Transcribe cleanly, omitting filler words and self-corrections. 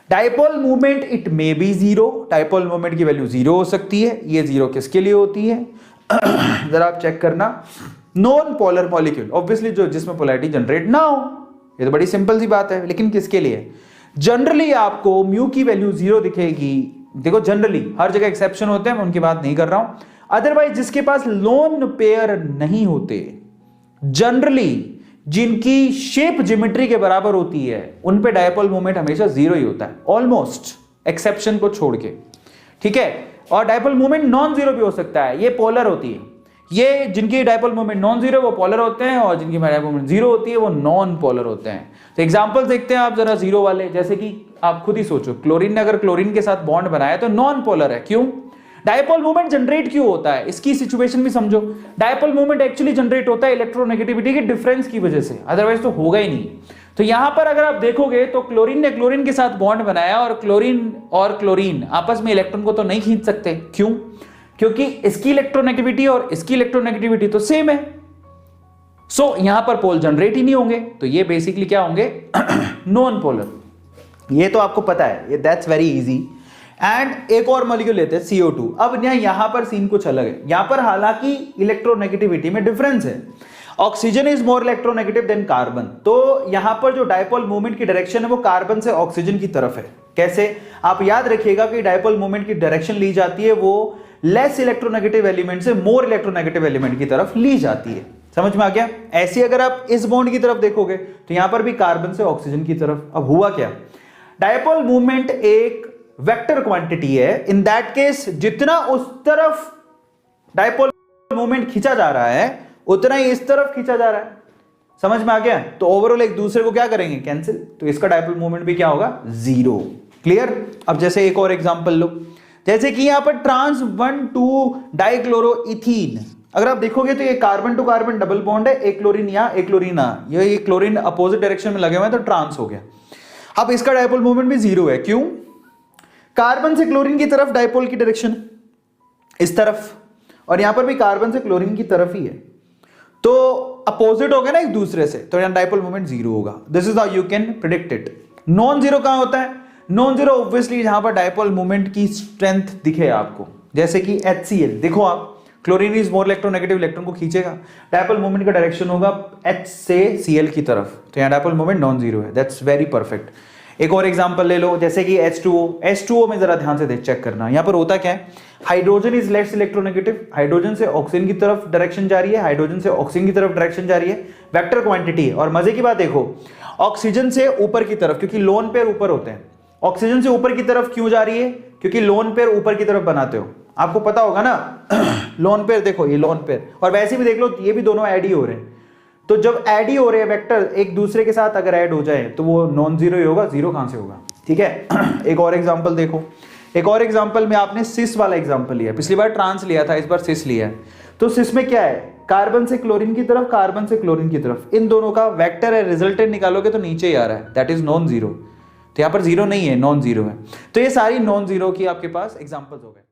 Dipole movement it may be zero, dipole movement की value zero हो सकती है। ये जीरो किसके लिए होती है जरा आप चेक करना, नॉन पोलर मॉलिक्यूल, ऑब्वियसली जो जिसमें पोलैरिटी जनरेट ना हो, ये तो बड़ी सिंपल सी बात है। लेकिन किसके लिए? जनरली आपको म्यू की वैल्यू जीरो दिखेगी। देखो जनरली, हर जगह एक्सेप्शन होते हैं, मैं उनकी बात नहीं कर रहा हूं। अदरवाइज जिसके पास लोन पेयर नहीं होते, जनरली जिनकी शेप ज्योमेट्री के बराबर होती है, उन पे डायपोल मोमेंट हमेशा जीरो ही होता है, ऑलमोस्ट, एक्सेप्शन को छोड़ के, ठीक है। और डायपोल मोमेंट नॉन जीरो भी हो सकता है, ये पोलर होती है। ये जिनकी डायपोल मोमेंट नॉन जीरो वो पोलर होते हैं, और जिनकी डायपोल मोमेंट जीरो होती है वो नॉन पोलर होते हैं। तो एग्जांपल देखते हैं आप जरा जीरो वाले, जैसे कि आप खुद ही सोचो, क्लोरीन ने अगर क्लोरीन के साथ बॉन्ड बनाया तो नॉन पोलर है। क्यों? डायपोल मोमेंट जनरेट क्यों होता है, इसकी सिचुएशन भी समझो। डायपोल मोमेंट एक्चुअली जनरेट होता है इलेक्ट्रोनेगेटिविटी के डिफरेंस की वजह से, अदरवाइज तो होगा ही नहीं। तो यहां पर अगर आप देखोगे तो क्लोरीन ने क्लोरीन के साथ बॉन्ड बनाया, और क्लोरीन आपस में इलेक्ट्रॉन को तो नहीं खींच सकते। क्यों? क्योंकि इसकी इलेक्ट्रोनेगेटिविटी और इसकी इलेक्ट्रोनेगेटिविटी तो सेम है। सो यहां पर पोल जनरेट ही नहीं होंगे, तो ये बेसिकली क्या होंगे नॉन पोलर। ये तो आपको पता है, ये दैट्स वेरी इजी। एंड एक और मॉलिक्यूल लेते हैं CO2। अब यहां पर सीन कुछ अलग है, यहां पर हालांकि इलेक्ट्रोनेगेटिविटी में डिफरेंस है, oxygen is more electronegative than carbon. तो यहां पर जो डायपोल मूवमेंट की डायरेक्शन है वो कार्बन से ऑक्सीजन की तरफ है। कैसे? आप याद रखिएगा कि डायपोल मूवमेंट की डायरेक्शन ली जाती है वो लेस इलेक्ट्रोनेगेटिव एलिमेंट से मोर इलेक्ट्रोनेगेटिव एलिमेंट की तरफ ली जाती है। समझ में आ गया? ऐसी अगर आप इस बॉन्ड की तरफ देखोगे तो यहां पर भी कार्बन से ऑक्सीजन की तरफ। अब हुआ क्या, डायपोल मूवमेंट एक वेक्टर क्वांटिटी है। इन दैट केस जितना उस तरफ डायपोल मूवमेंट खींचा जा रहा है उतना ही इस तरफ खींचा जा रहा है। समझ में आ गया? तो ओवरऑल एक दूसरे को क्या करेंगे, कैंसिल। तो इसका डायपोल मूवमेंट भी क्या होगा, जीरो। क्लियर? अब जैसे एक और एग्जांपल लो, जैसे कि यहां पर ट्रांस 1,2 डाइक्लोरोइथीन। अगर आप देखोगे तो ये carbon to carbon double bond है, एक क्लोरीन यहां एक क्लोरीन यहां, ये क्लोरीन अपोजिट डायरेक्शन में लगे हुए हैं तो ट्रांस हो गया। अब इसका डायपोल मूवमेंट भी जीरो है। क्यों? कार्बन से क्लोरीन की तरफ डायपोल की डायरेक्शन इस तरफ, और यहां पर भी कार्बन से क्लोरीन की तरफ ही है, तो अपोजिट हो गया ना एक दूसरे से, तो यहां डायपोल मूवमेंट जीरो होगा। This is how you can predict it. Non zero कहां होता है? नॉन जीरो ऑब्वियसली जहां पर डायपोल मूवमेंट की स्ट्रेंथ दिखे आपको, जैसे कि HCl। देखो आप, chlorine is more electronegative, electron को खींचेगा, डायपोल मूवमेंट का डायरेक्शन होगा H से Cl की तरफ, तो यहां डायपोल मूवमेंट नॉन जीरो है। That's very perfect. एक और एग्जांपल ले लो, जैसे कि H2O में जरा ध्यान से चेक करना, यहां पर होता क्या है, hydrogen is less electronegative, hydrogen से ऑक्सीजन की तरफ डायरेक्शन जा रही है, हाइड्रोजन से ऑक्सीजन की तरफ डायरेक्शन जा रही है, वेक्टर क्वांटिटी है। और मजे की बात देखो, ऑक्सीजन से ऊपर की तरफ, क्योंकि लोन पेयर ऊपर होते हैं, ऑक्सीजन से ऊपर की तरफ क्यों जा रही है? क्योंकि लोन पेयर ऊपर की तरफ बनाते हो, आपको पता होगा ना लोन पेयर, देखो ये लोन पेयर, और वैसे भी देख लो ये भी दोनों ऐड ही हो रहे हैं। तो जब ऐड ही हो रहे हैं वेक्टर एक दूसरे के साथ, अगर ऐड हो जाए तो वो नॉन जीरो ही होगा, जीरो कहां से होगा? ठीक है। एक और एग्जांपल देखो, एक और एग्जांपल में आपने सिस वाला एग्जांपल लिया, पिछली बार ट्रांस लिया था, इस बार सिस लिया है। तो सिस में क्या है, कार्बन से क्लोरीन की तरफ, कार्बन से क्लोरीन की तरफ, इन दोनों का वेक्टर है, रिजल्टेंट निकालोगे तो नीचे ही आ रहा है, दैट इज नॉन जीरो। तो यहां पर जीरो नहीं है, नॉन जीरो है। तो ये सारी नॉन जीरो की आपके पास एग्जांपल्स हो गए।